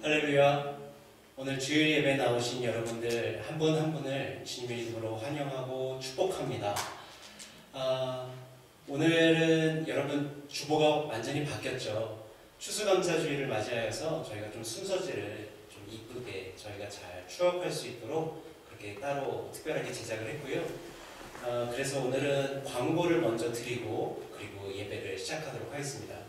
할렐루야. 오늘 주일 예배 나오신 여러분들 한 분 한 분을 주님의 이름으로 환영하고 축복합니다. 오늘은 여러분 주보가 완전히 바뀌었죠. 추수감사주일을 맞이하여서 저희가 좀 순서지를 좀 이쁘게 저희가 잘 추억할 수 있도록 그렇게 따로 특별하게 제작을 했고요. 그래서 오늘은 광고를 먼저 드리고 그리고 예배를 시작하도록 하겠습니다.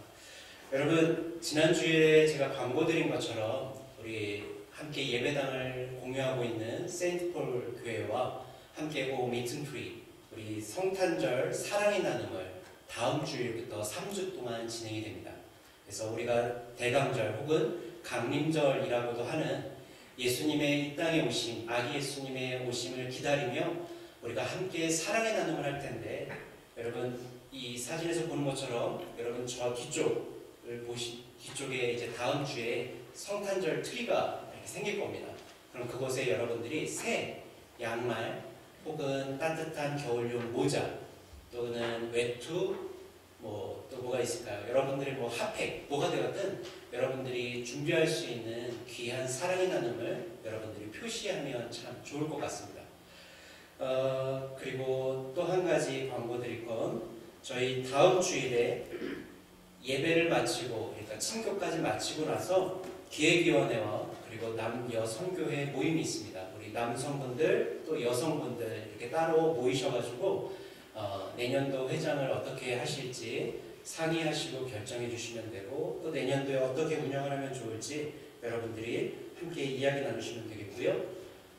여러분, 지난주에 제가 광고 드린 것처럼 우리 함께 예배당을 공유하고 있는 세인트폴 교회와 함께 고 미튼트리 우리 성탄절 사랑의 나눔을 다음 주일부터 3주 동안 진행이 됩니다. 그래서 우리가 대강절 혹은 강림절이라고도 하는 예수님의 이 땅에 오심, 아기 예수님의 오심을 기다리며 우리가 함께 사랑의 나눔을 할 텐데, 여러분 이 사진에서 보는 것처럼 여러분 저 뒤쪽에 이제 다음 주에 성탄절 트리가 이렇게 생길 겁니다. 그럼 그곳에 여러분들이 새 양말 혹은 따뜻한 겨울용 모자 또는 외투 또 뭐가 있을까요? 여러분들이 핫팩 뭐가 되었든 여러분들이 준비할 수 있는 귀한 사랑의 나눔을 여러분들이 표시하면 참 좋을 것 같습니다. 그리고 또 한 가지 광고 드릴 건, 저희 다음 주일에 예배를 마치고, 그러니까 친교까지 마치고 나서 기획위원회와 그리고 남여성교회 모임이 있습니다. 우리 남성분들 또 여성분들 이렇게 따로 모이셔가지고 내년도 회장을 어떻게 하실지 상의하시고 결정해 주시면 되고, 또 내년도에 어떻게 운영을 하면 좋을지 여러분들이 함께 이야기 나누시면 되겠고요.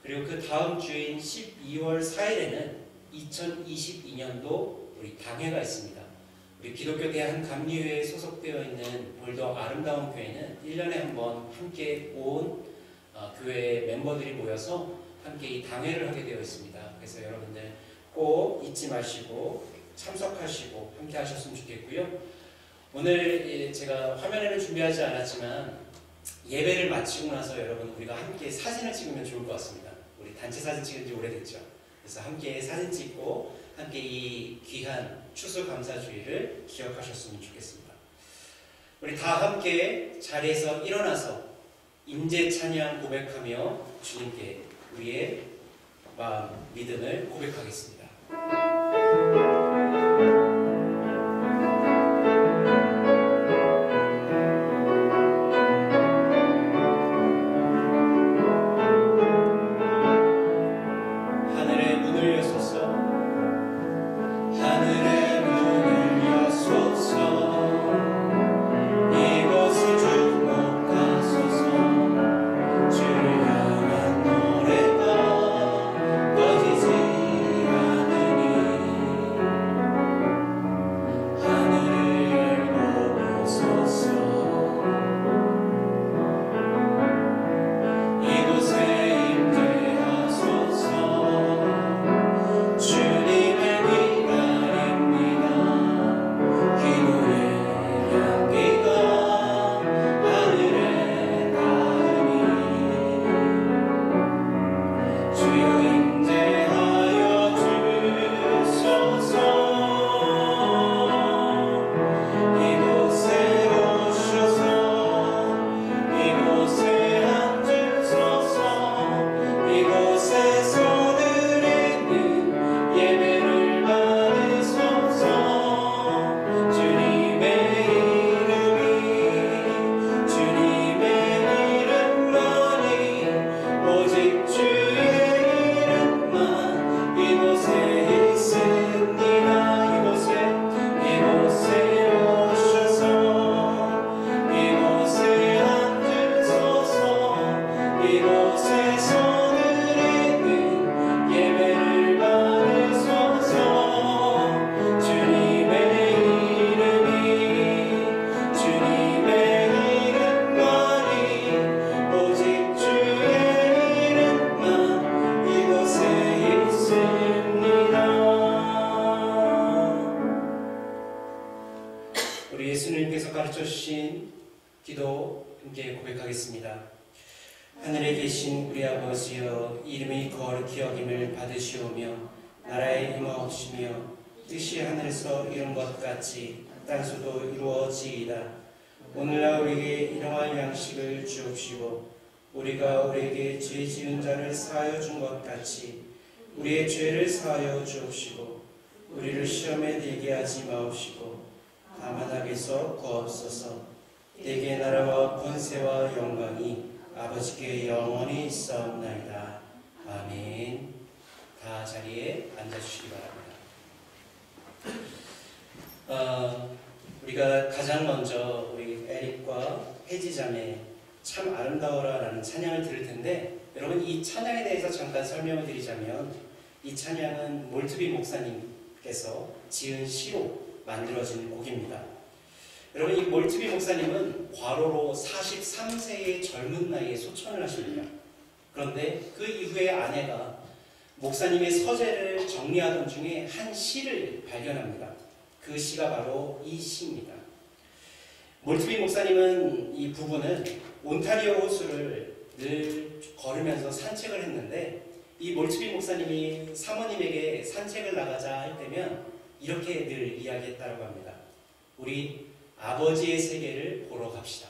그리고 그 다음 주인 12월 4일에는 2022년도 우리 당회가 있습니다. 우리 기독교 대한 감리회에 소속되어 있는 볼더 아름다운 교회는 1년에 한 번 함께 온 교회 멤버들이 모여서 함께 이 당회를 하게 되어 있습니다. 그래서 여러분들 꼭 잊지 마시고 참석하시고 함께 하셨으면 좋겠고요. 오늘 제가 화면에는 준비하지 않았지만 예배를 마치고 나서 여러분 우리가 함께 사진을 찍으면 좋을 것 같습니다. 우리 단체 사진 찍은 지 오래됐죠. 그래서 함께 사진 찍고 함께 이 귀한 추수감사주일을 기억하셨으면 좋겠습니다. 우리 다 함께 자리에서 일어나서 임재 찬양 고백하며 주님께 우리의 마음, 믿음을 고백하겠습니다. 우리 예수님께서 가르쳐주신 기도 함께 고백하겠습니다. 하늘에 계신 우리 아버지여, 이름이 거룩히 여김을 받으시오며 나라의 임하옵시며 뜻이 하늘에서 이룬 것 같이 땅에서도 이루어지이다. 오늘날 우리에게 일용할 양식을 주옵시고 우리가 우리에게 죄 지은 자를 사하여 준 것 같이 우리의 죄를 사하여 주옵시고 우리를 시험에 들게 하지 마옵시고 다만 악에서 구하옵소서. 대개 나라와 권세와 영광이 아버지께 영원히 있사옵나이다. 아멘. 다 자리에 앉아주시기 바랍니다. 우리가 가장 먼저 우리 에릭과 혜지 자매 참 아름다워라 라는 찬양을 들을 텐데, 여러분 이 찬양에 대해서 잠깐 설명을 드리자면, 이 찬양은 몰트비 목사님께서 지은 시로 만들어진 곡입니다. 여러분 이 몰트비 목사님은 과로로 43세의 젊은 나이에 소천을 하십니다. 그런데 그 이후에 아내가 목사님의 서재를 정리하던 중에 한 시를 발견합니다. 그 시가 바로 이 시입니다. 몰트비 목사님은 이 부부는 온타리오 호수를 늘 걸으면서 산책을 했는데, 이 몰트비 목사님이 사모님에게 산책을 나가자 할 때면 이렇게 늘 이야기했다고 합니다. 우리 아버지의 세계를 보러 갑시다.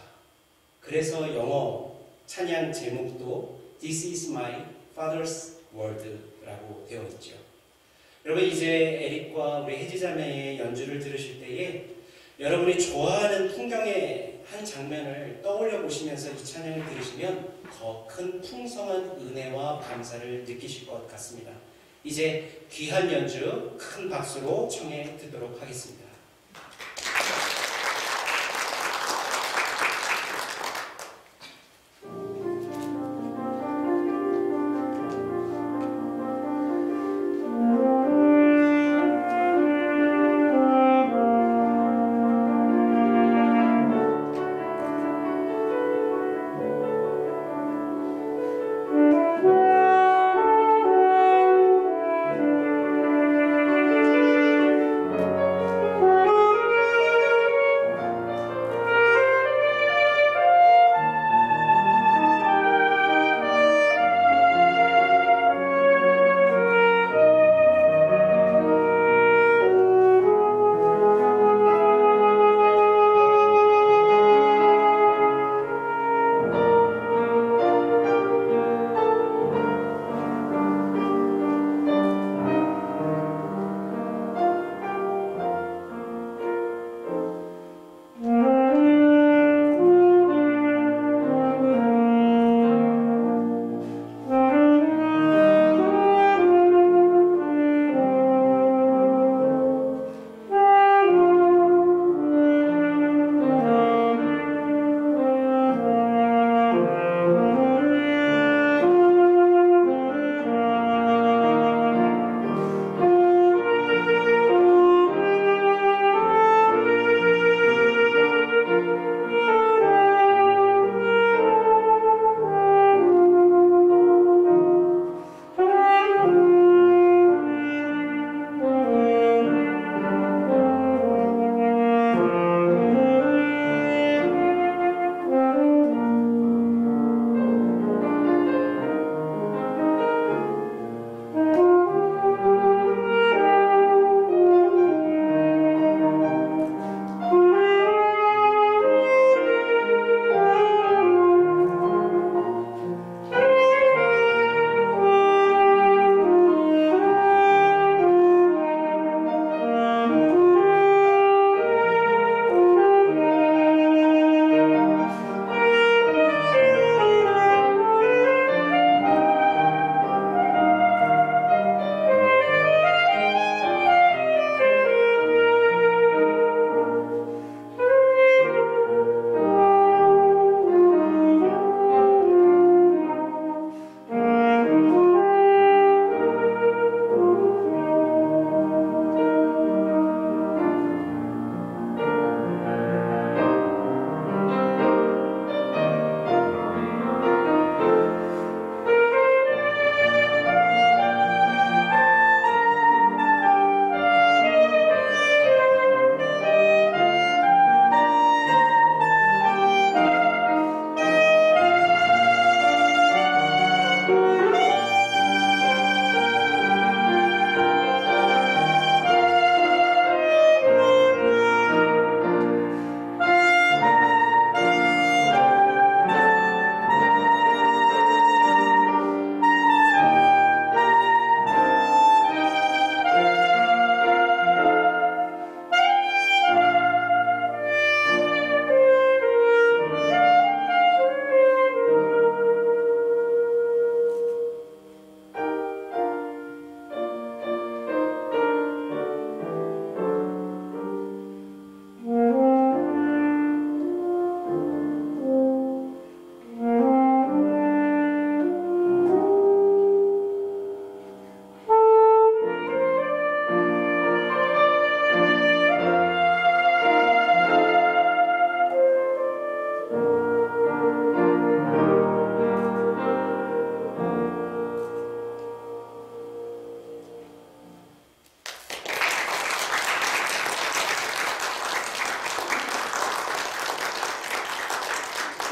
그래서 영어 찬양 제목도 This is my father's world 라고 되어 있죠. 여러분 이제 에릭과 우리 혜지 자매의 연주를 들으실 때에 여러분이 좋아하는 풍경의 한 장면을 떠올려 보시면서 이 찬양을 들으시면 더 큰 풍성한 은혜와 감사를 느끼실 것 같습니다. 이제 귀한 연주 큰 박수로 청해 듣도록 하겠습니다.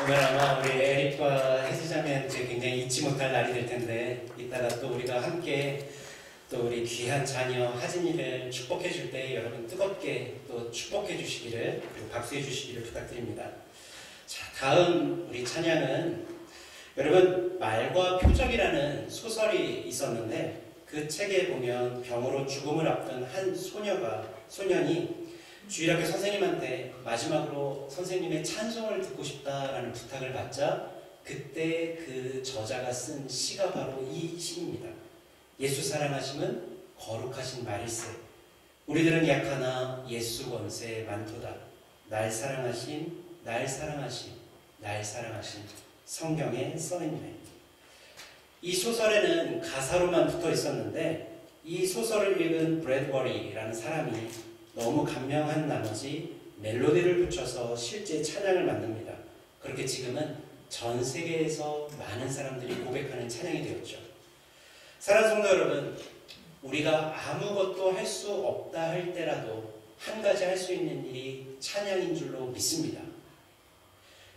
오늘 아마 우리 에릭과 혜지자매한테 굉장히 잊지 못할 날이 될 텐데 이따가 또 우리가 함께 또 우리 귀한 자녀 하진이를 축복해 줄 때 여러분 뜨겁게 또 축복해 주시기를 그리고 박수해 주시기를 부탁드립니다. 자, 다음 우리 찬양은 여러분 말과 표적이라는 소설이 있었는데 그 책에 보면 병으로 죽음을 앞둔 한 소년이 주일학교 선생님한테 마지막으로 선생님의 찬송을 듣고 싶다라는 부탁을 받자 그때 그 저자가 쓴 시가 바로 이 시입니다. 예수 사랑하심은 거룩하신 말일세. 우리들은 약하나 예수 권세 많도다. 날 사랑하심, 날 사랑하심, 날 사랑하심. 성경에 써있네. 이 소설에는 가사로만 붙어 있었는데 이 소설을 읽은 브래드버리라는 사람이 너무 감명한 나머지 멜로디를 붙여서 실제 찬양을 만듭니다. 그렇게 지금은 전 세계에서 많은 사람들이 고백하는 찬양이 되었죠. 사랑하는 성도 여러분, 우리가 아무것도 할 수 없다 할 때라도 한 가지 할 수 있는 일이 찬양인 줄로 믿습니다.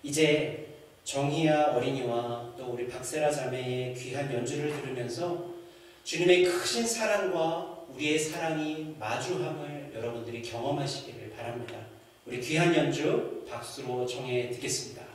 이제 정희아 어린이와 또 우리 박세라 자매의 귀한 연주를 들으면서 주님의 크신 사랑과 우리의 사랑이 마주함을 여러분들이 경험하시기를 바랍니다. 우리 귀한 연주 박수로 청해 듣겠습니다.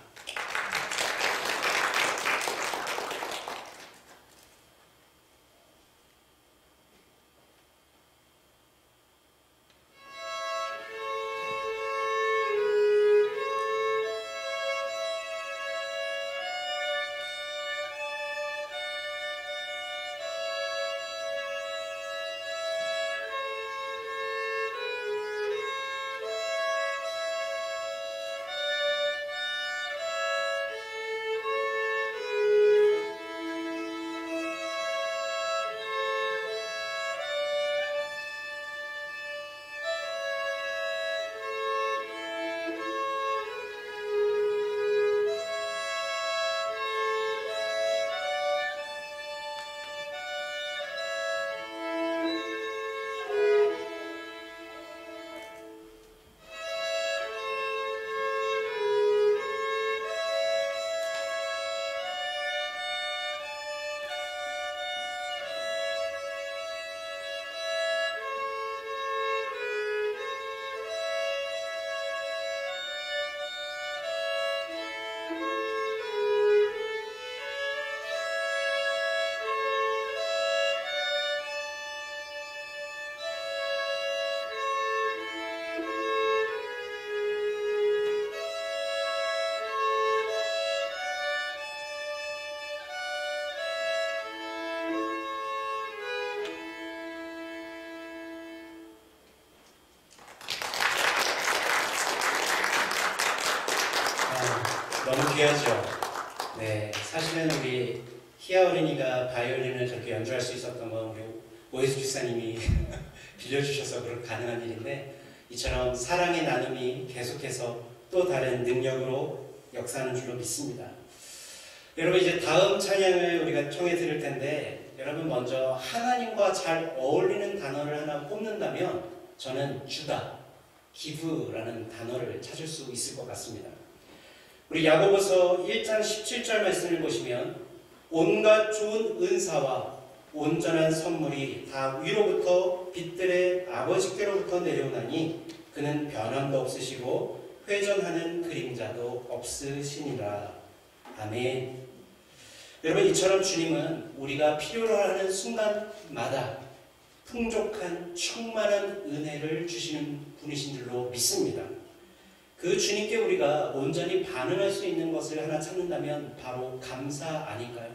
너무 귀하죠? 네, 사실은 우리 희아 어린이가 바이올린을 저렇게 연주할 수 있었던 건 우리 오예수 집사님이 빌려주셔서 그렇게 가능한 일인데 이처럼 사랑의 나눔이 계속해서 또 다른 능력으로 역사하는 줄로 믿습니다. 여러분 이제 다음 찬양을 우리가 청해 들을 텐데 여러분 먼저 하나님과 잘 어울리는 단어를 하나 꼽는다면 저는 주다, 기브라는 단어를 찾을 수 있을 것 같습니다. 우리 야고보서 1장 17절 말씀을 보시면 온갖 좋은 은사와 온전한 선물이 다 위로부터 빛들의 아버지께로부터 내려오나니 그는 변함도 없으시고 회전하는 그림자도 없으시니라. 아멘. 여러분 이처럼 주님은 우리가 필요로 하는 순간마다 풍족한 충만한 은혜를 주시는 분이신 줄로 믿습니다. 그 주님께 우리가 온전히 반응할 수 있는 것을 하나 찾는다면 바로 감사 아닐까요?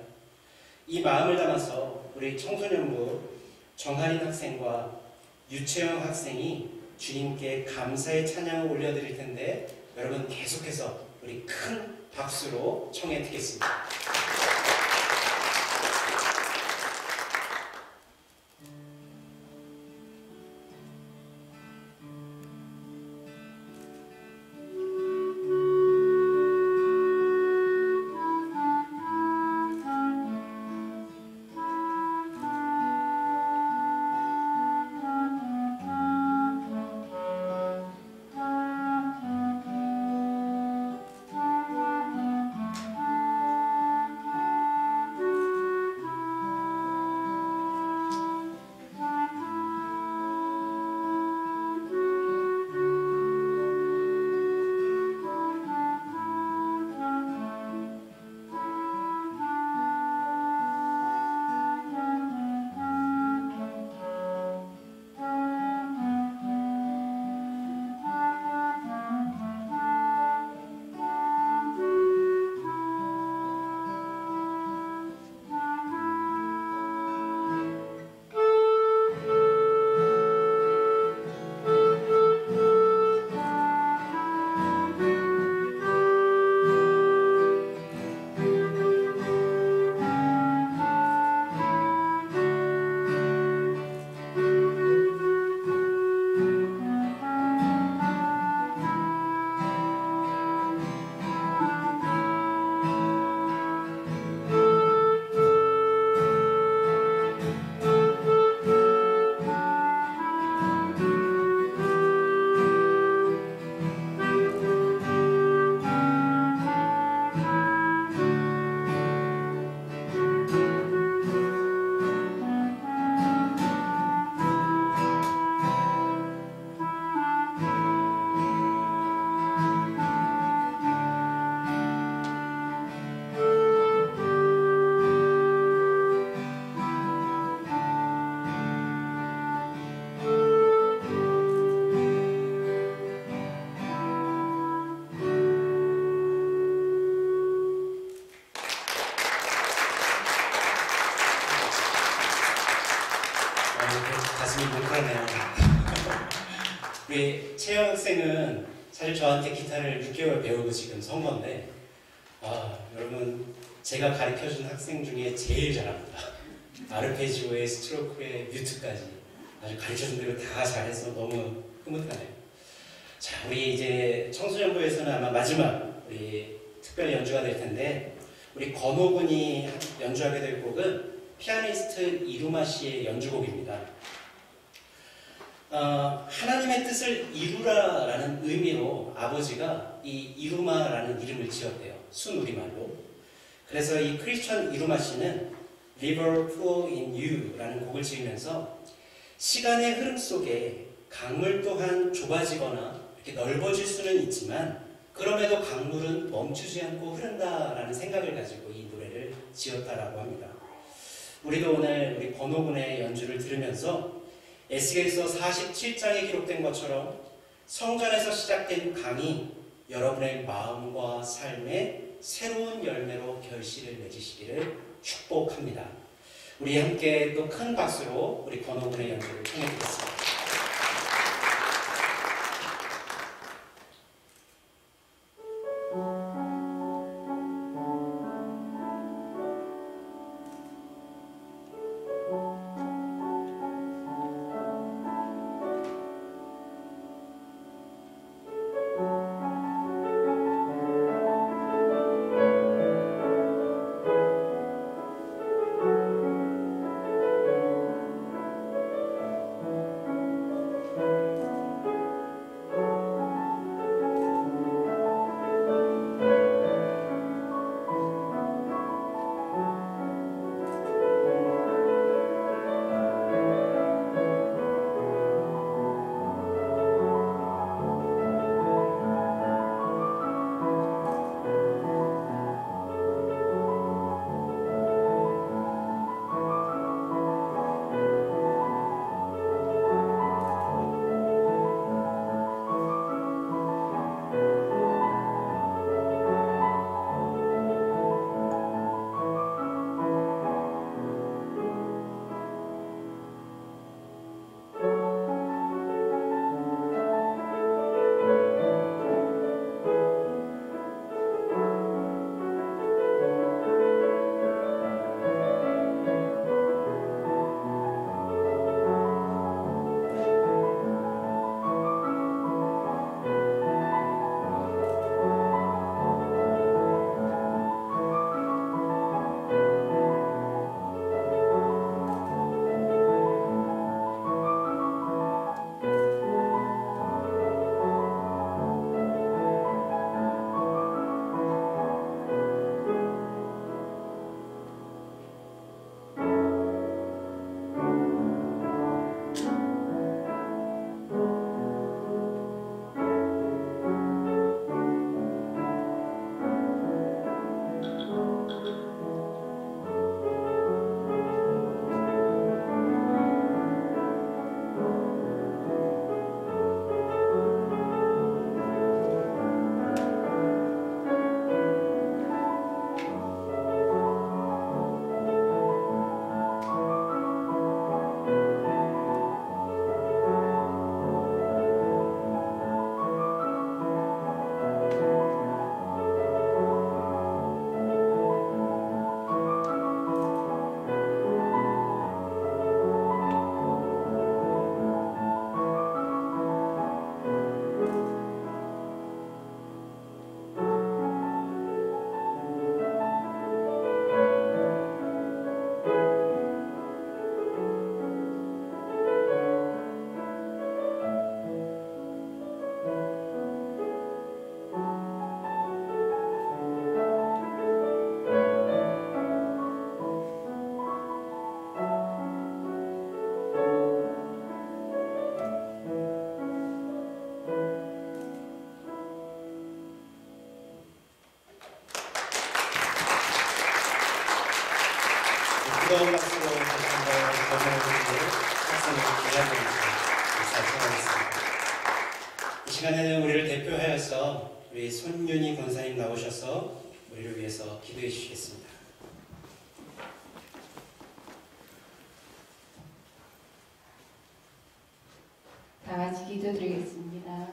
이 마음을 담아서 우리 청소년부 정한인 학생과 유채영 학생이 주님께 감사의 찬양을 올려드릴 텐데 여러분 계속해서 우리 큰 박수로 청해 듣겠습니다. 사실 저한테 기타를 6개월 배우고 지금 선 건데, 여러분, 제가 가르쳐준 학생 중에 제일 잘합니다. 아르페지오에 스트로크에 뮤트까지 아주 가르쳐준 대로 다 잘해서 너무 흐뭇하네요. 자, 우리 이제 청소년부에서는 아마 마지막 우리 특별 연주가 될 텐데, 우리 건호 군이 연주하게 될 곡은 피아니스트 이루마 씨의 연주곡입니다. 하나님의 뜻을 이루라라는 의미로 아버지가 이 이루마라는 이름을 지었대요. 순우리말로. 그래서 이 크리스천 이루마 씨는 River Flow in You라는 곡을 지으면서 시간의 흐름 속에 강물 또한 좁아지거나 이렇게 넓어질 수는 있지만 그럼에도 강물은 멈추지 않고 흐른다라는 생각을 가지고 이 노래를 지었다라고 합니다. 우리도 오늘 우리 건호군의 연주를 들으면서 에스겔서 47장에 기록된 것처럼 성전에서 시작된 강이 여러분의 마음과 삶의 새로운 열매로 결실을 맺으시기를 축복합니다. 우리 함께 또 큰 박수로 우리 건호군의 연주를 청해드리겠습니다. 뜨거운 박수로 다시 한번 건호군의 학생을 기대하면서 인사를 전하겠습니다. 이 시간에는 우리를 대표하여서 우리 손윤희 권사님 나오셔서 우리를 위해서 기도해 주시겠습니다. 다 같이 기도드리겠습니다.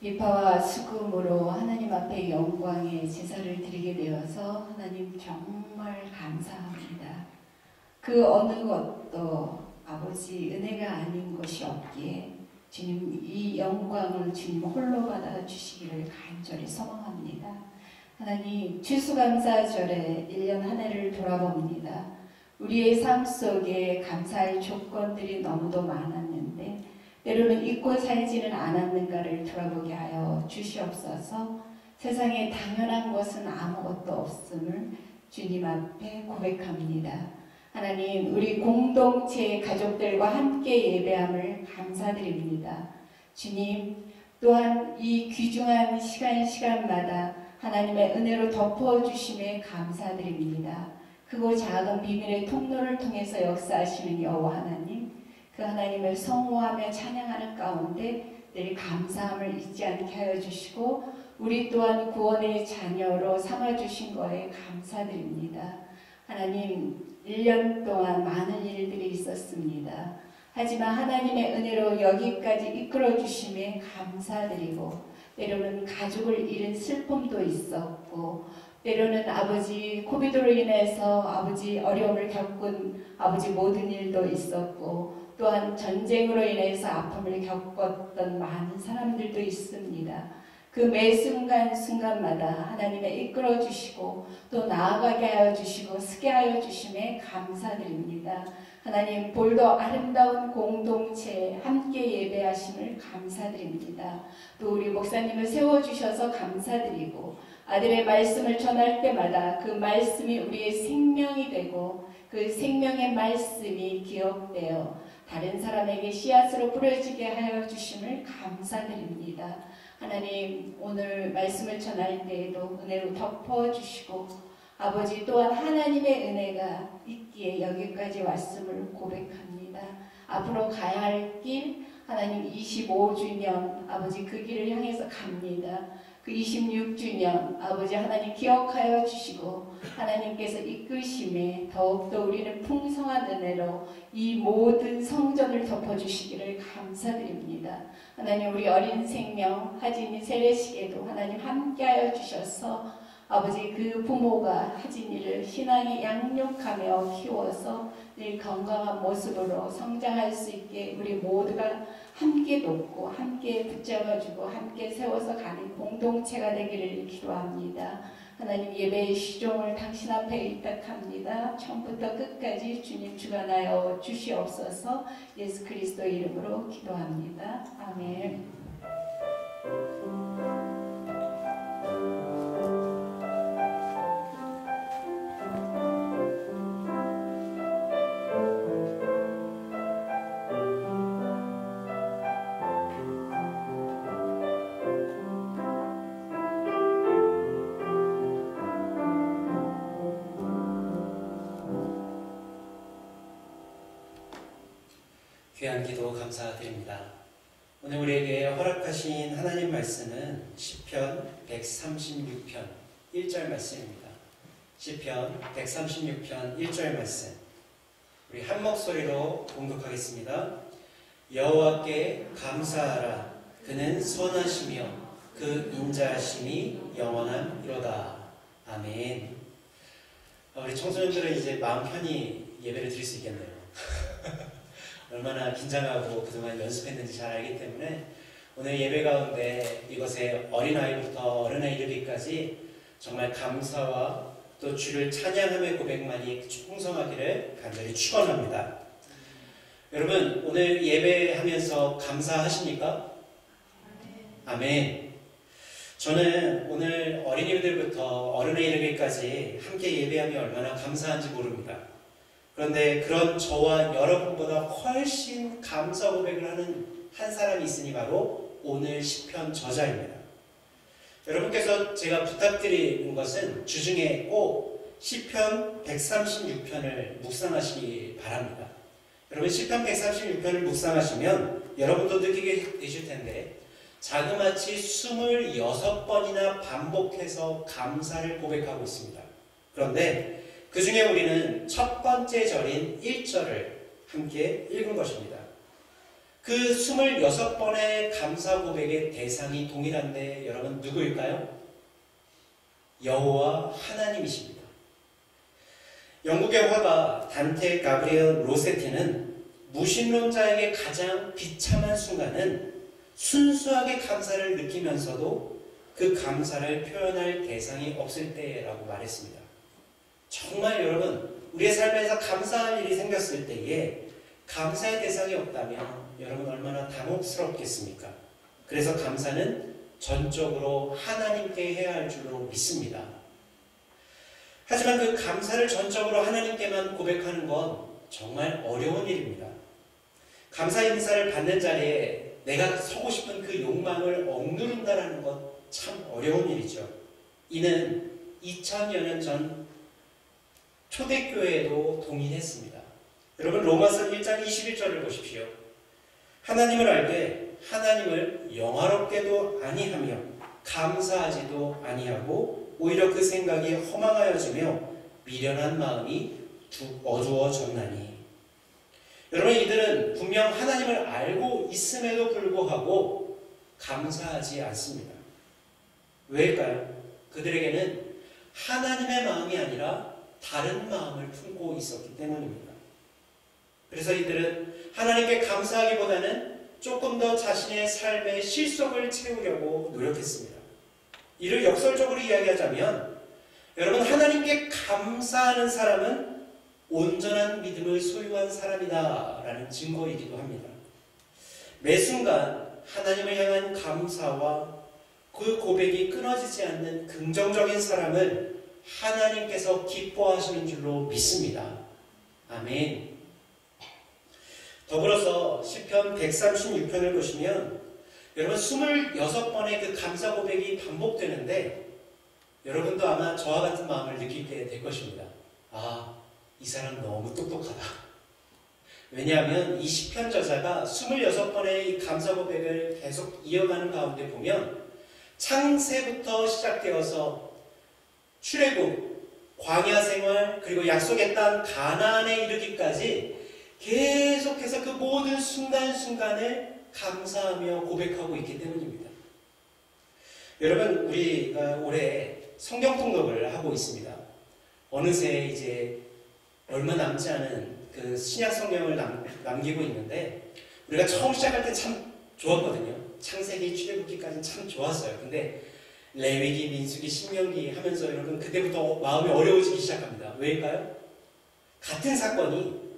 미파와 수금으로 하나님 앞에 영광의 제사를 드리게 되어서 하나님 정말 감사합니다. 그 어느 것도 아버지 은혜가 아닌 것이 없기에 주님 이 영광을 주님 홀로 받아 주시기를 간절히 소망합니다. 하나님 추수감사절에 1년 한 해를 돌아봅니다. 우리의 삶 속에 감사할 조건들이 너무도 많았는데 때로는 잊고 살지는 않았는가를 돌아보게 하여 주시옵소서. 세상에 당연한 것은 아무것도 없음을 주님 앞에 고백합니다. 하나님 우리 공동체 가족들과 함께 예배함을 감사드립니다. 주님 또한 이 귀중한 시간마다 하나님의 은혜로 덮어주심에 감사드립니다. 크고 작은 비밀의 통로를 통해서 역사하시는 여호와 하나님, 그 하나님을 성호하며 찬양하는 가운데 늘 감사함을 잊지 않게 하여 주시고 우리 또한 구원의 자녀로 삼아주신 거에 감사드립니다. 하나님 1년 동안 많은 일들이 있었습니다. 하지만 하나님의 은혜로 여기까지 이끌어 주심에 감사드리고 때로는 가족을 잃은 슬픔도 있었고 때로는 아버지 코비드로 인해서 아버지 어려움을 겪은 아버지 모든 일도 있었고 또한 전쟁으로 인해서 아픔을 겪었던 많은 사람들도 있습니다. 그 매 순간순간마다 하나님의 이끌어 주시고 또 나아가게 하여 주시고 쓰게 하여 주심에 감사드립니다. 하나님 볼도 아름다운 공동체에 함께 예배하심을 감사드립니다. 또 우리 목사님을 세워주셔서 감사드리고 아들의 말씀을 전할 때마다 그 말씀이 우리의 생명이 되고 그 생명의 말씀이 기억되어 다른 사람에게 씨앗으로 뿌려지게 하여 주심을 감사드립니다. 하나님 오늘 말씀을 전할 때에도 은혜로 덮어주시고 아버지 또한 하나님의 은혜가 있기에 여기까지 왔음을 고백합니다. 앞으로 가야 할 길 하나님 25주년 아버지 그 길을 향해서 갑니다. 그 26주년 아버지 하나님 기억하여 주시고 하나님께서 이끄심에 더욱더 우리는 풍성한 은혜로 이 모든 성전을 덮어주시기를 감사드립니다. 하나님 우리 어린 생명 하진이 세례식에도 하나님 함께하여 주셔서 아버지 그 부모가 하진이를 신앙에 양육하며 키워서 늘 건강한 모습으로 성장할 수 있게 우리 모두가 함께 돕고 함께 붙잡아주고 함께 세워서 가는 공동체가 되기를 기도합니다. 하나님 예배의 시종을 당신 앞에 의탁합니다. 처음부터 끝까지 주님 주관하여 주시옵소서. 예수 그리스도 이름으로 기도합니다. 아멘. 귀한 기도 감사드립니다. 오늘 우리에게 허락하신 하나님 말씀은 시편 136편 1절 말씀입니다. 시편 136편 1절 말씀 우리 한 목소리로 봉독하겠습니다. 여호와께 감사하라. 그는 선하시며 그 인자하심이 영원함이로다. 아멘. 우리 청소년들은 이제 마음 편히 예배를 드릴 수 있겠네요. 얼마나 긴장하고 그동안 연습했는지 잘 알기 때문에 오늘 예배 가운데 이것에 어린아이부터 어른에 이르기까지 정말 감사와 또 주를 찬양함의 고백만이 풍성하기를 간절히 축원합니다. 여러분 오늘 예배하면서 감사하십니까? 아멘. 저는 오늘 어린이들부터 어른에 이르기까지 함께 예배함이 얼마나 감사한지 모릅니다. 그런데 그런 저와 여러분보다 훨씬 감사 고백을 하는 한 사람이 있으니 바로 오늘 시편 저자입니다. 여러분께서 제가 부탁드리는 것은 주중에 꼭 시편 136편을 묵상하시기 바랍니다. 여러분 시편 136편을 묵상하시면 여러분도 느끼게 되실 텐데 자그마치 26번이나 반복해서 감사를 고백하고 있습니다. 그런데 그 중에 우리는 첫 번째 절인 1절을 함께 읽은 것입니다. 그 26번의 감사 고백의 대상이 동일한데 여러분 누구일까요? 여호와 하나님이십니다. 영국의 화가 단테 가브리엘 로세티는 무신론자에게 가장 비참한 순간은 순수하게 감사를 느끼면서도 그 감사를 표현할 대상이 없을 때라고 말했습니다. 정말 여러분, 우리의 삶에서 감사할 일이 생겼을 때에 감사의 대상이 없다면 여러분 얼마나 당혹스럽겠습니까? 그래서 감사는 전적으로 하나님께 해야 할 줄로 믿습니다. 하지만 그 감사를 전적으로 하나님께만 고백하는 건 정말 어려운 일입니다. 감사 인사를 받는 자리에 내가 서고 싶은 그 욕망을 억누른다는 것 참 어려운 일이죠. 이는 2000여 년 전 초대교회에도 동일했습니다. 여러분 로마서 1장 21절을 보십시오. 하나님을 알되 하나님을 영화롭게도 아니하며 감사하지도 아니하고 오히려 그 생각이 허망하여지며 미련한 마음이 어두워졌나니. 여러분 이들은 분명 하나님을 알고 있음에도 불구하고 감사하지 않습니다. 왜일까요? 그들에게는 하나님의 마음이 아니라 다른 마음을 품고 있었기 때문입니다. 그래서 이들은 하나님께 감사하기보다는 조금 더 자신의 삶의 실속을 채우려고 노력했습니다. 이를 역설적으로 이야기하자면 여러분 하나님께 감사하는 사람은 온전한 믿음을 소유한 사람이다 라는 증거이기도 합니다. 매 순간 하나님을 향한 감사와 그 고백이 끊어지지 않는 긍정적인 사람을 하나님께서 기뻐하시는 줄로 믿습니다. 아멘. 더불어서 시편 136편을 보시면 여러분 26번의 그 감사 고백이 반복되는데 여러분도 아마 저와 같은 마음을 느끼게 될 것입니다. 아, 이 사람 너무 똑똑하다. 왜냐하면 이 시편 저자가 26번의 이 감사 고백을 계속 이어가는 가운데 보면 창세부터 시작되어서 출애굽, 광야 생활, 그리고 약속의 땅 가나안에 이르기까지 계속해서 그 모든 순간순간을 감사하며 고백하고 있기 때문입니다. 여러분, 우리가 올해 성경 통독을 하고 있습니다. 어느새 이제 얼마 남지 않은 그 신약 성경을 남기고 있는데 우리가 처음 시작할 때 참 좋았거든요. 창세기, 출애굽기까지는 참 좋았어요. 근데 레위기, 민수기, 신명기 하면서 여러분 그때부터 마음이 어려워지기 시작합니다. 왜일까요? 같은 사건이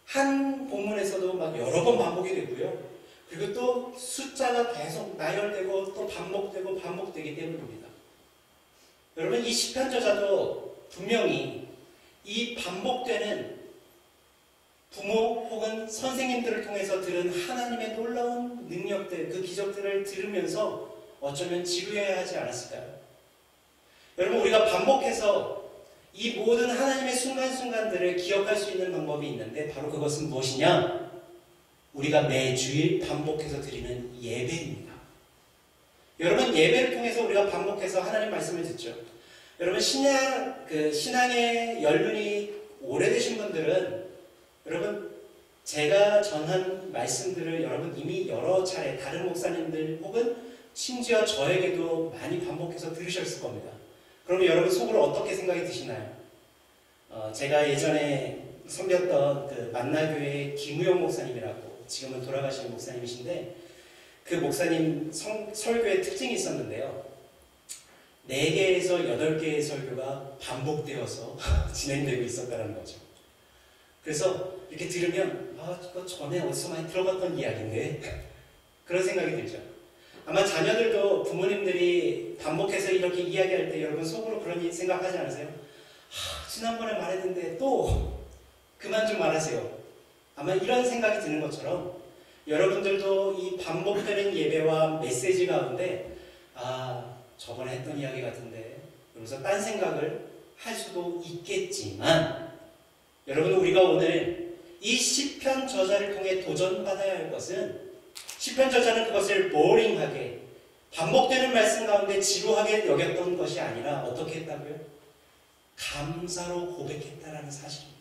한 본문에서도 막 여러 번 반복이 되고요. 그리고 또 숫자가 계속 나열되고 또 반복되기 때문입니다. 여러분 이 시편 저자도 분명히 이 반복되는 부모 혹은 선생님들을 통해서 들은 하나님의 놀라운 능력들, 그 기적들을 들으면서 어쩌면 지루해야 하지 않았을까요? 여러분 우리가 반복해서 이 모든 하나님의 순간순간들을 기억할 수 있는 방법이 있는데 바로 그것은 무엇이냐? 우리가 매주일 반복해서 드리는 예배입니다. 여러분 예배를 통해서 우리가 반복해서 하나님 말씀을 듣죠. 여러분 신앙의 연륜이 오래되신 분들은 여러분 제가 전한 말씀들을 여러분 이미 여러 차례 다른 목사님들 혹은 심지어 저에게도 많이 반복해서 들으셨을 겁니다. 그러면 여러분 속으로 어떻게 생각이 드시나요? 제가 예전에 섬겼던 그 만나교회 김우영 목사님이라고 지금은 돌아가신 목사님이신데 그 목사님 설교의 특징이 있었는데요. 4개에서 8개의 설교가 반복되어서 진행되고 있었다는 거죠. 그래서 이렇게 들으면 이거 전에 어디서 많이 들어봤던 이야기인데 그런 생각이 들죠. 아마 자녀들도 부모님들이 반복해서 이렇게 이야기할 때 여러분 속으로 그런 생각하지 않으세요? 지난번에 말했는데 또 그만 좀 말하세요. 아마 이런 생각이 드는 것처럼 여러분들도 이 반복되는 예배와 메시지 가운데 저번에 했던 이야기 같은데 그러면서 딴 생각을 할 수도 있겠지만 여러분 우리가 오늘 이 시편 저자를 통해 도전받아야 할 것은 시편 저자는 그것을 보링하게 반복되는 말씀 가운데 지루하게 여겼던 것이 아니라 어떻게 했다고요? 감사로 고백했다라는 사실입니다.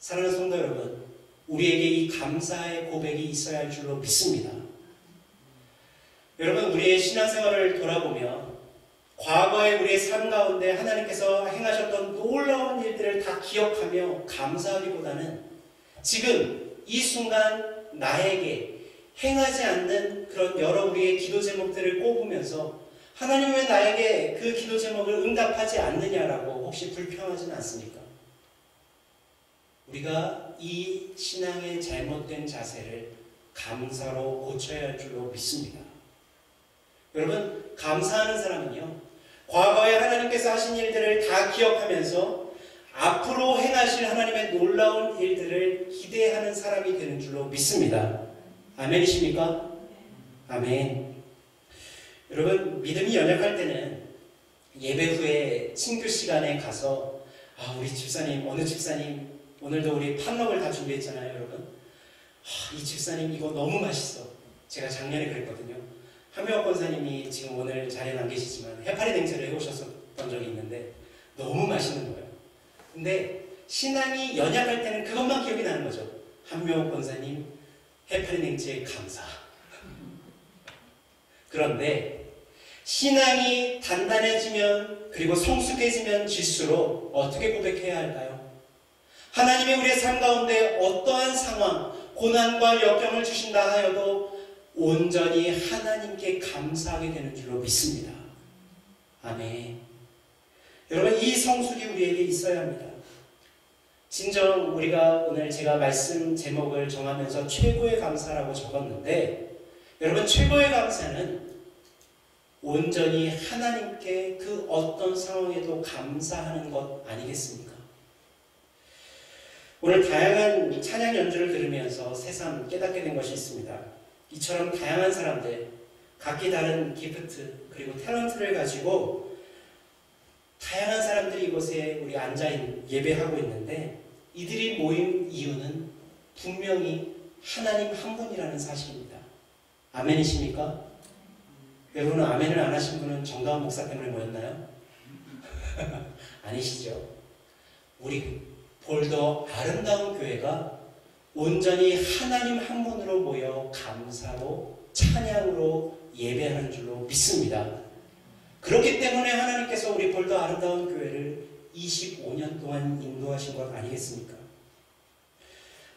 사랑하는 성도 여러분, 우리에게 이 감사의 고백이 있어야 할 줄로 믿습니다. 여러분, 우리의 신앙생활을 돌아보면 과거의 우리의 삶 가운데 하나님께서 행하셨던 놀라운 일들을 다 기억하며 감사하기보다는 지금 이 순간 나에게 행하지 않는 그런 여러 우리의 기도 제목들을 꼽으면서 하나님 왜 나에게 그 기도 제목을 응답하지 않느냐라고 혹시 불평하지는 않습니까? 우리가 이 신앙의 잘못된 자세를 감사로 고쳐야 할 줄로 믿습니다. 여러분, 감사하는 사람은요, 과거에 하나님께서 하신 일들을 다 기억하면서 앞으로 행하실 하나님의 놀라운 일들을 기대하는 사람이 되는 줄로 믿습니다. 아멘이십니까? 아멘. 여러분, 믿음이 연약할 때는 예배 후에 친교 시간에 가서 우리 집사님, 어느 집사님 오늘도 우리 팥럭을 다 준비했잖아요, 여러분. 이 집사님 이거 너무 맛있어. 제가 작년에 그랬거든요. 한명호 권사님이 지금 오늘 자리에 안 계시지만 해파리 냉채를 해오셨던 적이 있는데 너무 맛있는 거예요. 근데 신앙이 연약할 때는 그것만 기억이 나는 거죠. 한명호 권사님 해파리 냉채에 감사. 그런데 신앙이 단단해지면 그리고 성숙해지면 질수록 어떻게 고백해야 할까요? 하나님이 우리의 삶 가운데 어떠한 상황, 고난과 역경을 주신다 하여도 온전히 하나님께 감사하게 되는 줄로 믿습니다. 아멘. 여러분, 이 성숙이 우리에게 있어야 합니다. 진정 우리가 오늘 제가 말씀 제목을 정하면서 최고의 감사라고 적었는데, 여러분, 최고의 감사는 온전히 하나님께 그 어떤 상황에도 감사하는 것 아니겠습니까? 오늘 다양한 찬양 연주를 들으면서 새삼 깨닫게 된 것이 있습니다. 이처럼 다양한 사람들, 각기 다른 기프트 그리고 탤런트를 가지고 다양한 사람들이 이곳에 우리 앉아 예배하고 있는데, 이들이 모인 이유는 분명히 하나님 한 분이라는 사실입니다. 아멘이십니까? 여러분은 아멘을 안 하신 분은 정다운 목사 때문에 모였나요? 아니시죠? 우리 볼더 아름다운 교회가 온전히 하나님 한 분으로 모여 감사로 찬양으로 예배하는 줄로 믿습니다. 그렇기 때문에 하나님께서 우리 볼더 아름다운 교회를 25년 동안 인도하신 것 아니겠습니까?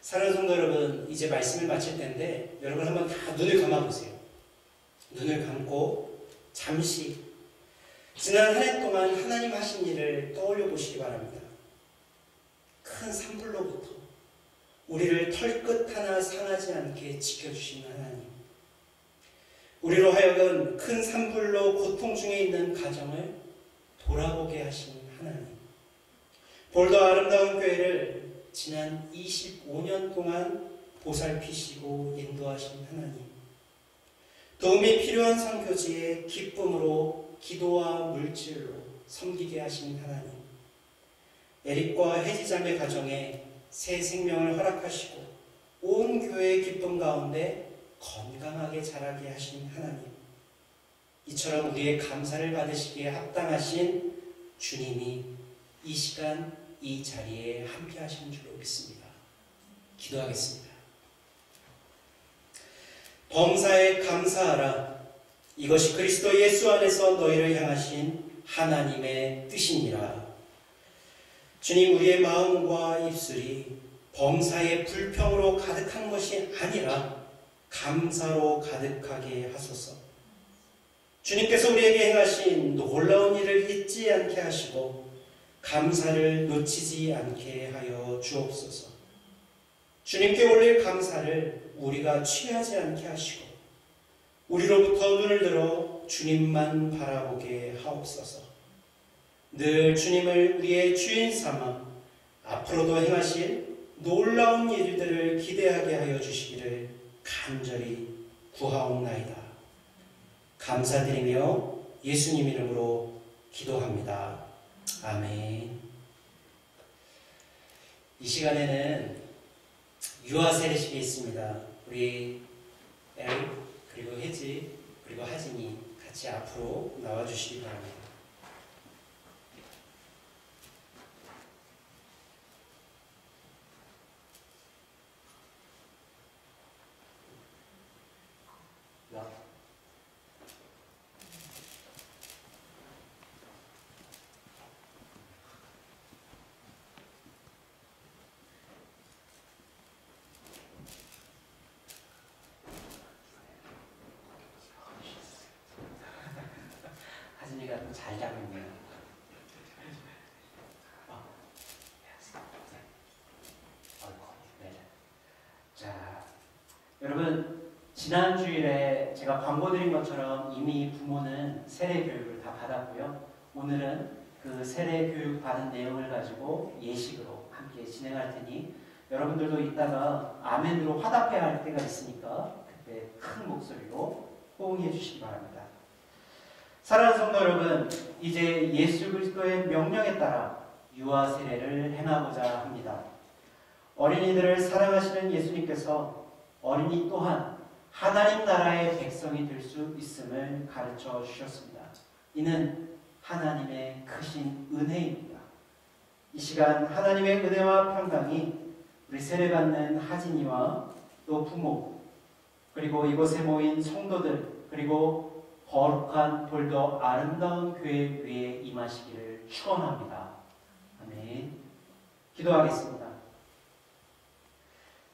사랑하는 성도 여러분, 이제 말씀을 마칠 텐데 여러분 한번 다 눈을 감아보세요. 눈을 감고 잠시 지난 한 해 동안 하나님 하신 일을 떠올려 보시기 바랍니다. 큰 산불로부터 우리를 털끝 하나 상하지 않게 지켜주신 하나님, 우리로 하여금 큰 산불로 고통 중에 있는 가정을 돌아보게 하신 하나님, 볼더 아름다운 교회를 지난 25년 동안 보살피시고 인도하신 하나님, 도움이 필요한 선교지에 기쁨으로 기도와 물질로 섬기게 하신 하나님, 에릭과 혜지자매 가정에 새 생명을 허락하시고 온 교회의 기쁨 가운데 건강하게 자라게 하신 하나님, 이처럼 우리의 감사를 받으시기에 합당하신 주님이 이 시간 이 자리에 함께 하시는 줄로 믿습니다. 기도하겠습니다. 범사에 감사하라. 이것이 그리스도 예수 안에서 너희를 향하신 하나님의 뜻이니라. 주님, 우리의 마음과 입술이 범사의 불평으로 가득한 것이 아니라 감사로 가득하게 하소서. 주님께서 우리에게 행하신 놀라운 일을 잊지 않게 하시고 감사를 놓치지 않게 하여 주옵소서. 주님께 올릴 감사를 우리가 취하지 않게 하시고 우리로부터 눈을 들어 주님만 바라보게 하옵소서. 늘 주님을 우리의 주인 삼아 앞으로도 행하실 놀라운 일들을 기대하게 하여 주시기를 간절히 구하옵나이다. 감사드리며 예수님 이름으로 기도합니다. 아멘. 이 시간에는 유아 세례식이 있습니다. 우리 에릭 그리고 혜지 그리고 하진이 같이 앞으로 나와주시기 바랍니다. 달달군요. 네. 자, 여러분 지난 주일에 제가 광고 드린 것처럼 이미 부모는 세례 교육을 다 받았고요. 오늘은 그 세례 교육 받은 내용을 가지고 예식으로 함께 진행할 테니 여러분들도 이따가 아멘으로 화답해야 할 때가 있으니까 그때 큰 목소리로 호응해 주시기 바랍니다. 사랑하는 성도 여러분, 이제 예수 그리스도의 명령에 따라 유아 세례를 행하고자 합니다. 어린이들을 사랑하시는 예수님께서 어린이 또한 하나님 나라의 백성이 될 수 있음을 가르쳐 주셨습니다. 이는 하나님의 크신 은혜입니다. 이 시간 하나님의 은혜와 평강이 우리 세례받는 하진이와 또 부모 그리고 이곳에 모인 성도들 그리고 거룩한 볼더 아름다운 교회 위에 임하시기를 축원합니다. 아멘. 기도하겠습니다.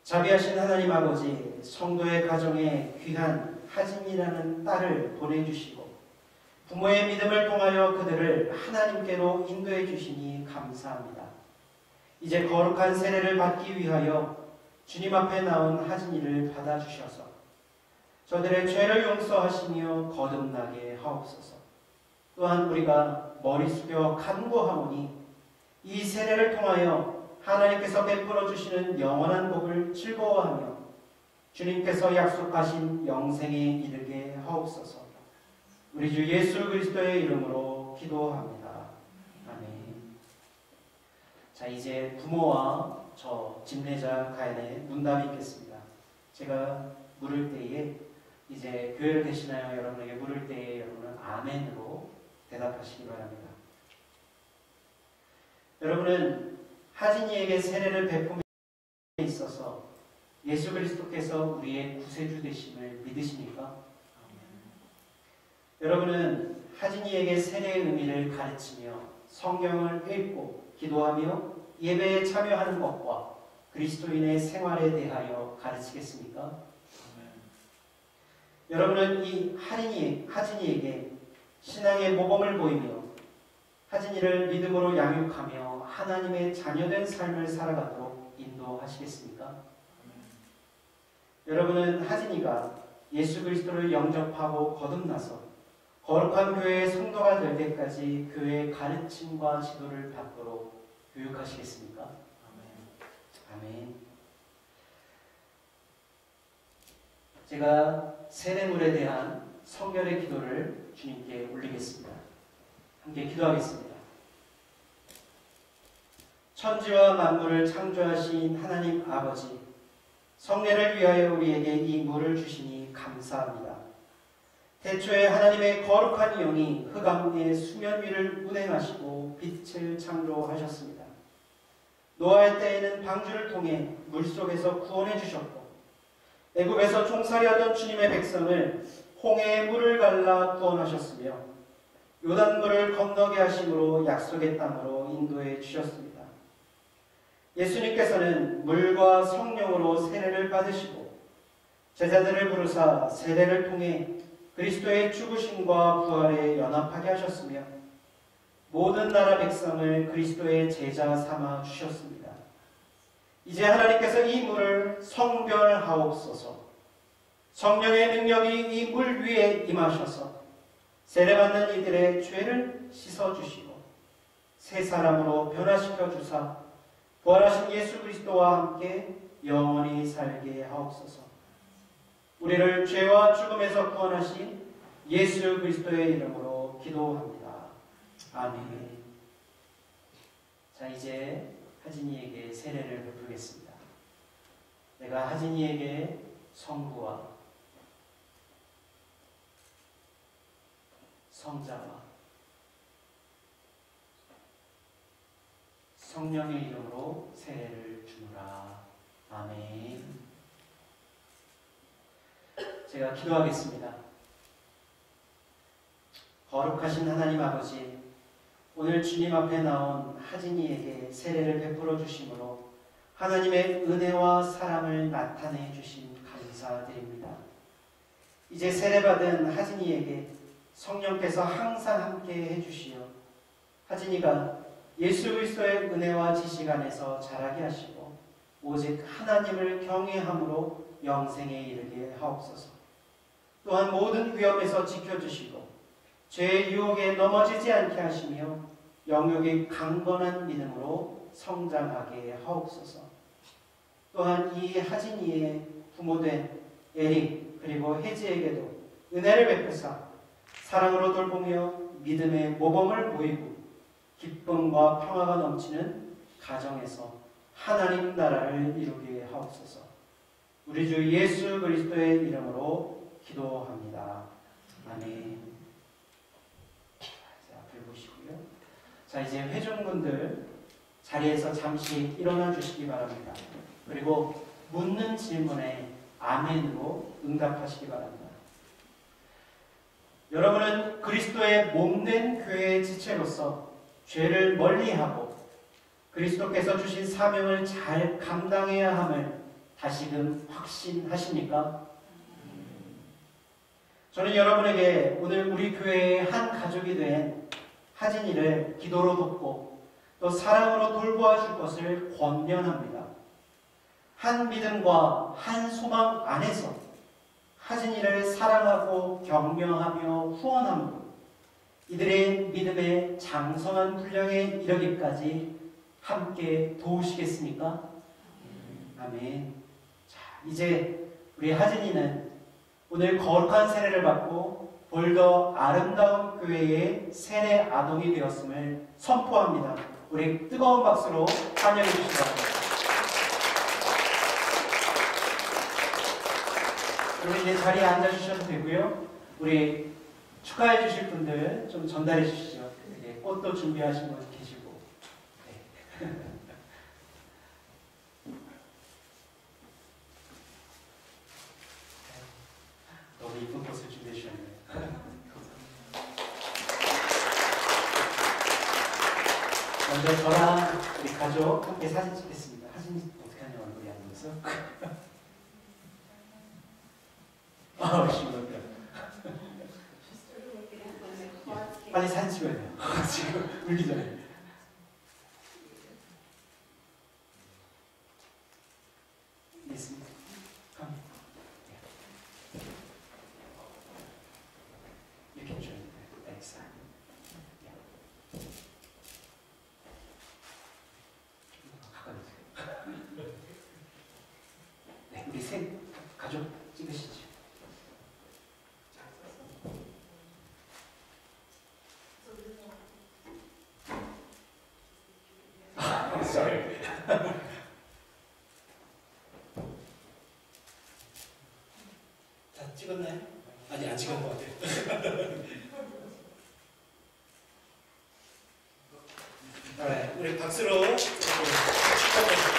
자비하신 하나님 아버지, 성도의 가정에 귀한 하진이라는 딸을 보내주시고 부모의 믿음을 통하여 그들을 하나님께로 인도해 주시니 감사합니다. 이제 거룩한 세례를 받기 위하여 주님 앞에 나온 하진이를 받아주셔서 저들의 죄를 용서하시며 거듭나게 하옵소서. 또한 우리가 머리 숙여 간구하오니 이 세례를 통하여 하나님께서 베풀어 주시는 영원한 복을 즐거워하며 주님께서 약속하신 영생에 이르게 하옵소서. 우리 주 예수 그리스도의 이름으로 기도합니다. 아멘. 자, 이제 부모와 저 집례자 가인의 문답이 있겠습니다. 제가 물을 때에 이제 교회를 대신하여 여러분에게 물을 때에 여러분은 아멘으로 대답하시기 바랍니다. 여러분은 하진이에게 세례를 베품에 있어서 예수 그리스도께서 우리의 구세주 되심을 믿으십니까? 여러분은 하진이에게 세례의 의미를 가르치며 성경을 읽고 기도하며 예배에 참여하는 것과 그리스도인의 생활에 대하여 가르치겠습니까? 여러분은 이 하진이에게 신앙의 모범을 보이며 하진이를 믿음으로 양육하며 하나님의 자녀된 삶을 살아가도록 인도하시겠습니까? 여러분은 하진이가 예수 그리스도를 영접하고 거듭나서 거룩한 교회의 성도가 될 때까지 교회의 가르침과 지도를 받도록 교육하시겠습니까? 아멘. 아멘. 제가 세례물에 대한 성결의 기도를 주님께 올리겠습니다. 함께 기도하겠습니다. 천지와 만물을 창조하신 하나님 아버지, 성례를 위하여 우리에게 이 물을 주시니 감사합니다. 태초에 하나님의 거룩한 영이 흑암의 수면 위를 운행하시고 빛을 창조하셨습니다. 노아의 때에는 방주를 통해 물속에서 구원해 주셨고 애굽에서 종살이하던 주님의 백성을 홍해의 물을 갈라 구원하셨으며 요단물을 건너게 하심으로 약속의 땅으로 인도해 주셨습니다. 예수님께서는 물과 성령으로 세례를 받으시고 제자들을 부르사 세례를 통해 그리스도의 죽으심과 부활에 연합하게 하셨으며 모든 나라 백성을 그리스도의 제자 삼아 주셨습니다. 이제 하나님께서 이 물을 성별하옵소서. 성령의 능력이 이 물 위에 임하셔서 세례받는 이들의 죄를 씻어주시고 새 사람으로 변화시켜 주사 부활하신 예수 그리스도와 함께 영원히 살게 하옵소서. 우리를 죄와 죽음에서 구원하신 예수 그리스도의 이름으로 기도합니다. 아멘. 자, 이제 하진이에게 세례를 베풀겠습니다. 내가 하진이에게 성부와 성자와 성령의 이름으로 세례를 주노라. 아멘. 제가 기도하겠습니다. 거룩하신 하나님 아버지, 오늘 주님 앞에 나온 하진이에게 세례를 베풀어 주심으로 하나님의 은혜와 사랑을 나타내 주신 감사드립니다. 이제 세례받은 하진이에게 성령께서 항상 함께 해주시어 하진이가 예수 그리스도의 은혜와 지식 안에서 자라게 하시고 오직 하나님을 경외함으로 영생에 이르게 하옵소서. 또한 모든 위험에서 지켜주시고 죄의 유혹에 넘어지지 않게 하시며 영육이 강건한 믿음으로 성장하게 하옵소서. 또한 이 하진이의 부모된 에릭 그리고 혜지에게도 은혜를 베푸사 사랑으로 돌보며 믿음의 모범을 보이고 기쁨과 평화가 넘치는 가정에서 하나님 나라를 이루게 하옵소서. 우리 주 예수 그리스도의 이름으로 기도합니다. 아멘. 자, 앞을 보시고요. 자, 이제 회중분들 자리에서 잠시 일어나 주시기 바랍니다. 그리고 묻는 질문에 아멘으로 응답하시기 바랍니다. 여러분은 그리스도의 몸된 교회의 지체로서 죄를 멀리하고 그리스도께서 주신 사명을 잘 감당해야 함을 다시금 확신하십니까? 저는 여러분에게 오늘 우리 교회의 한 가족이 된 하진이를 기도로 돕고 또 사랑으로 돌보아 줄 것을 권면합니다. 한 믿음과 한 소망 안에서 하진이를 사랑하고 격려하며 후원함으로 이들의 믿음의 장성한 분량에 이르기까지 함께 도우시겠습니까? 아멘. 자, 이제 우리 하진이는 오늘 거룩한 세례를 받고 볼더 아름다운 교회의 세례 아동이 되었음을 선포합니다. 우리 뜨거운 박수로 환영해 주시기 바랍니다. 우리 이제 자리에 앉아주셔도 되고요. 우리 축하해 주실 분들 좀 전달해 주시죠. 네, 꽃도 준비하신 분 계시고. 네. 너무 이쁜 꽃을 준비해 주셨네요. 먼저 저랑 우리 가족 함께 사진 찍겠습니다. 사진 어떻게 하냐 얼굴이 안 보여서. 시원하다. 빨리 사진 찍어야 돼요. 지금 울기 전에. 있습니다. 이렇게 해줘야 돼요. 엑사. 가까이 오세요. 네, 우리 셋 가족 찍으시죠. 다 찍었나요? 아니 안 찍은 것 같아요. 네, 우리 박수로 축하드립니다.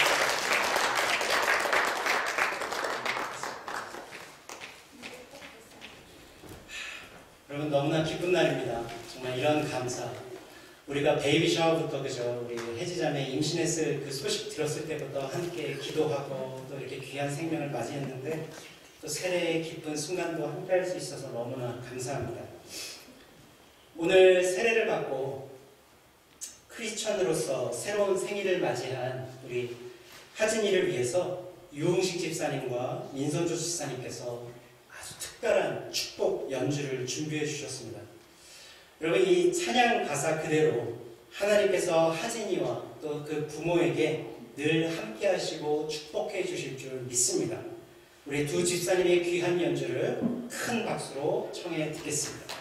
여러분 너무나 기쁜 날입니다. 정말 이런 감사. 우리가 베이비 샤워부터 그죠? 우리 혜지자매 임신했을 그 소식 들었을 때부터 함께 기도하고 또 이렇게 귀한 생명을 맞이했는데 또 세례의 기쁜 순간도 함께 할 수 있어서 너무나 감사합니다. 오늘 세례를 받고 크리스천으로서 새로운 생일을 맞이한 우리 하진이를 위해서 유흥식 집사님과 민선주 집사님께서 아주 특별한 축복 연주를 준비해 주셨습니다. 여러분 이 찬양 가사 그대로 하나님께서 하진이와 또 그 부모에게 늘 함께 하시고 축복해 주실 줄 믿습니다. 우리 두 집사님의 귀한 연주를 큰 박수로 청해 듣겠습니다.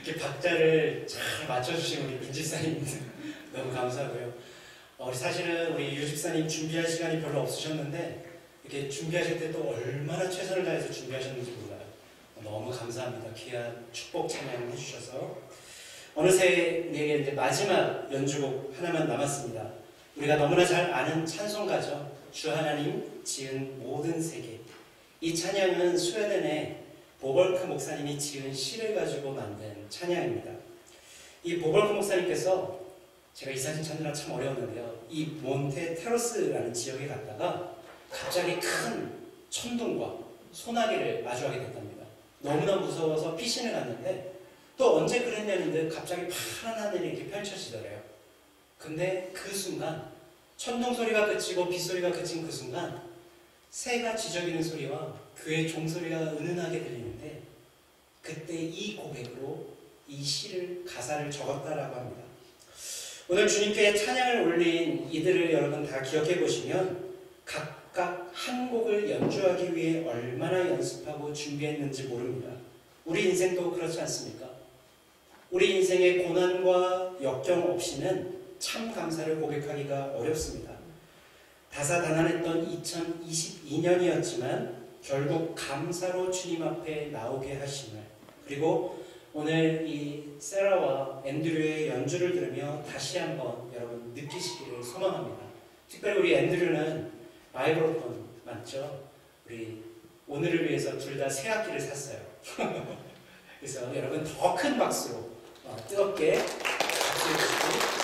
이렇게 박자를 잘 맞춰주신 우리 민지사님 너무 감사하고요. 우리 사실은 우리 유집사님 준비할 시간이 별로 없으셨는데 이렇게 준비하실 때 또 얼마나 최선을 다해서 준비하셨는지 몰라요. 너무 감사합니다. 귀한 축복 찬양 해주셔서. 어느새 우리에게 이제 마지막 연주곡 하나만 남았습니다. 우리가 너무나 잘 아는 찬송가죠. 주 하나님 지은 모든 세계. 이 찬양은 스웨덴의 보벌크 목사님이 지은 시를 가지고 만든 찬양입니다. 이 보벌크 목사님께서 제가 이 사진 찾느라 참 어려웠는데요. 이 몬테 테로스라는 지역에 갔다가 갑자기 큰 천둥과 소나기를 마주하게 됐답니다. 너무나 무서워서 피신을 갔는데 또 언제 그랬냐는 듯 갑자기 파란 하늘이 이렇게 펼쳐지더래요. 근데 그 순간 천둥 소리가 그치고 빗소리가 그친 그 순간 새가 쥐저기는 소리와 그의 종소리가 은은하게 들리는데 그때 이 고백으로 이 시를 가사를 적었다라고 합니다. 오늘 주님께 찬양을 올린 이들을 여러분 다 기억해 보시면 각각 한 곡을 연주하기 위해 얼마나 연습하고 준비했는지 모릅니다. 우리 인생도 그렇지 않습니까? 우리 인생의 고난과 역경 없이는 참 감사를 고백하기가 어렵습니다. 다사다난했던 2022년이었지만 결국 감사로 주님 앞에 나오게 하심을, 그리고 오늘 이 세라와 앤드류의 연주를 들으며 다시 한번 여러분 느끼시기를 소망합니다. 특별히 우리 앤드류는 마이크로폰 맞죠? 우리 오늘을 위해서 둘 다 새 악기를 샀어요. 그래서 여러분 더 큰 박수로 뜨겁게 박수해 주시고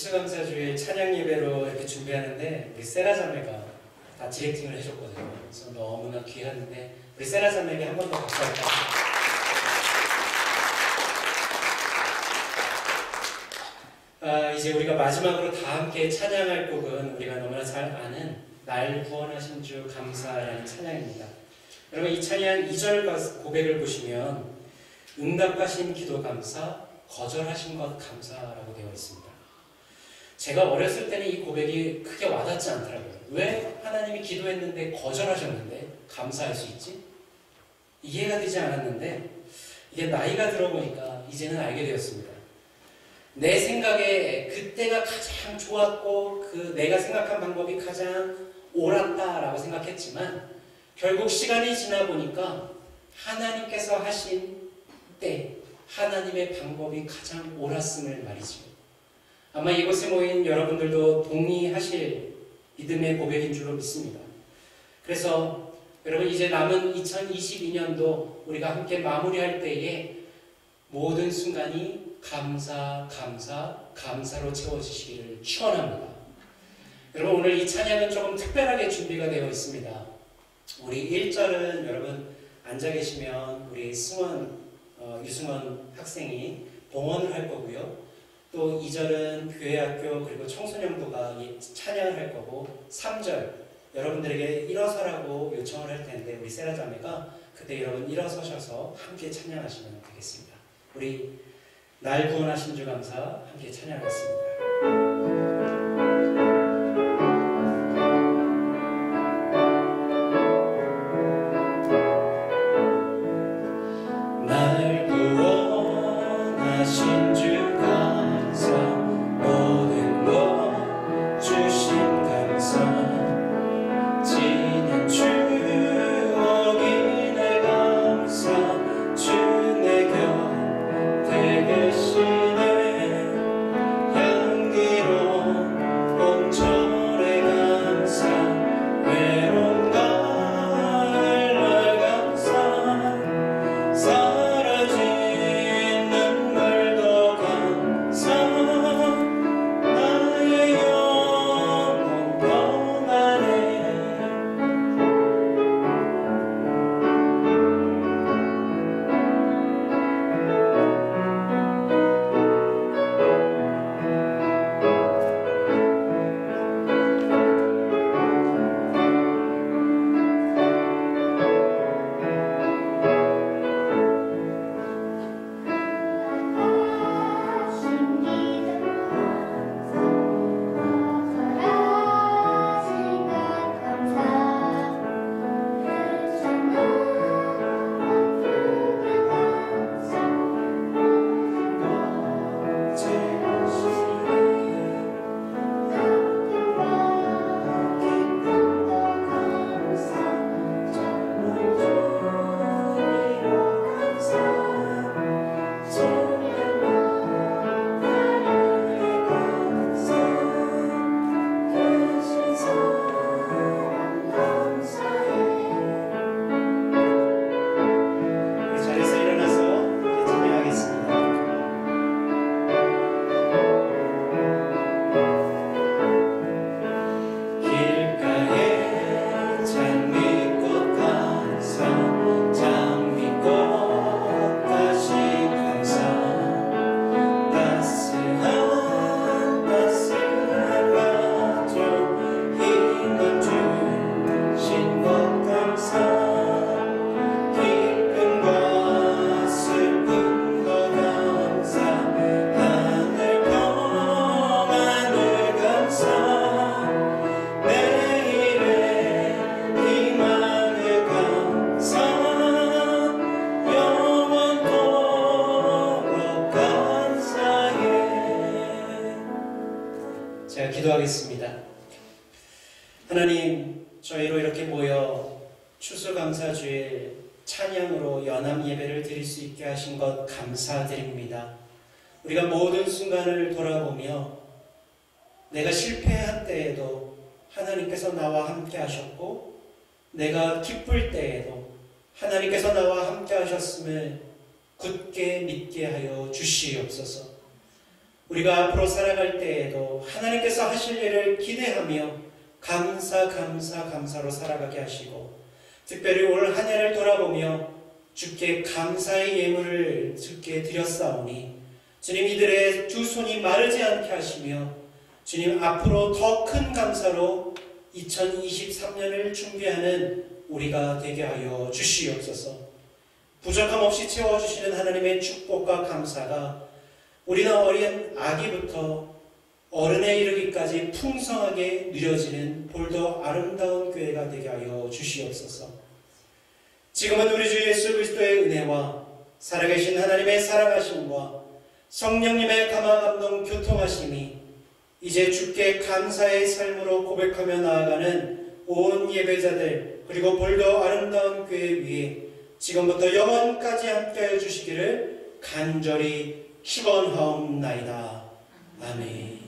추수감사주일 찬양 예배로 이렇게 준비하는데 우리 세라 자매가 다 디렉팅을 해줬거든요. 그래서 너무나 귀한데 우리 세라 자매에게 한 번 더 박수할까요? 이제 우리가 마지막으로 다 함께 찬양할 곡은 우리가 너무나 잘 아는 날 구원하신 주 감사라는 찬양입니다. 여러분 이 찬양 2절 고백을 보시면 응답하신 기도 감사, 거절하신 것 감사라고 되어 있습니다. 제가 어렸을 때는 이 고백이 크게 와닿지 않더라고요. 왜 하나님이 기도했는데 거절하셨는데 감사할 수 있지? 이해가 되지 않았는데 이게 나이가 들어보니까 이제는 알게 되었습니다. 내 생각에 그때가 가장 좋았고 내가 생각한 방법이 가장 옳았다라고 생각했지만 결국 시간이 지나 보니까 하나님께서 하신 때 하나님의 방법이 가장 옳았음을 말이죠. 아마 이곳에 모인 여러분들도 동의하실 믿음의 고백인 줄로 믿습니다. 그래서 여러분 이제 남은 2022년도 우리가 함께 마무리할 때에 모든 순간이 감사로 채워지시기를 축원합니다. 여러분 오늘 이 찬양은 조금 특별하게 준비가 되어 있습니다. 우리 1절은 여러분 앉아 계시면 우리 유승원 학생이 봉헌을 할 거고요. 또 2절은 교회학교 그리고 청소년부가 찬양을 할 거고 3절 여러분들에게 일어서라고 요청을 할 텐데 우리 세라 자매가 그때 여러분 일어서셔서 함께 찬양하시면 되겠습니다. 우리 날 구원하신 주 감사 함께 찬양하겠습니다. 기도하겠습니다. 하나님, 저희로 이렇게 모여 추수감사주일 찬양으로 연합 예배를 드릴 수 있게 하신 것 감사드립니다. 우리가 모든 순간을 돌아보며 내가 실패한 때에도 하나님께서 나와 함께 하셨고 내가 기쁠 때에도 하나님께서 나와 함께 하셨음을 굳게 믿게 하여 주시옵소서. 우리가 앞으로 살아갈 때에도 하나님께서 하실 일을 기대하며 감사로 살아가게 하시고, 특별히 올 한 해를 돌아보며 주께 감사의 예물을 주께 드렸사오니 주님, 이들의 두 손이 마르지 않게 하시며 주님, 앞으로 더 큰 감사로 2023년을 준비하는 우리가 되게 하여 주시옵소서. 부족함 없이 채워주시는 하나님의 축복과 감사가 우리는 어린 아기부터 어른에 이르기까지 풍성하게 누려지는 볼더 아름다운 교회가 되게 하여 주시옵소서. 지금은 우리 주 예수 그리스도의 은혜와 살아계신 하나님의 사랑하심과 성령님의 감화감동 교통하심이 이제 주께 감사의 삶으로 고백하며 나아가는 온 예배자들, 그리고 볼더 아름다운 교회 위에 지금부터 영원까지 함께하여 주시기를 간절히 축원하옵나이다. 아멘.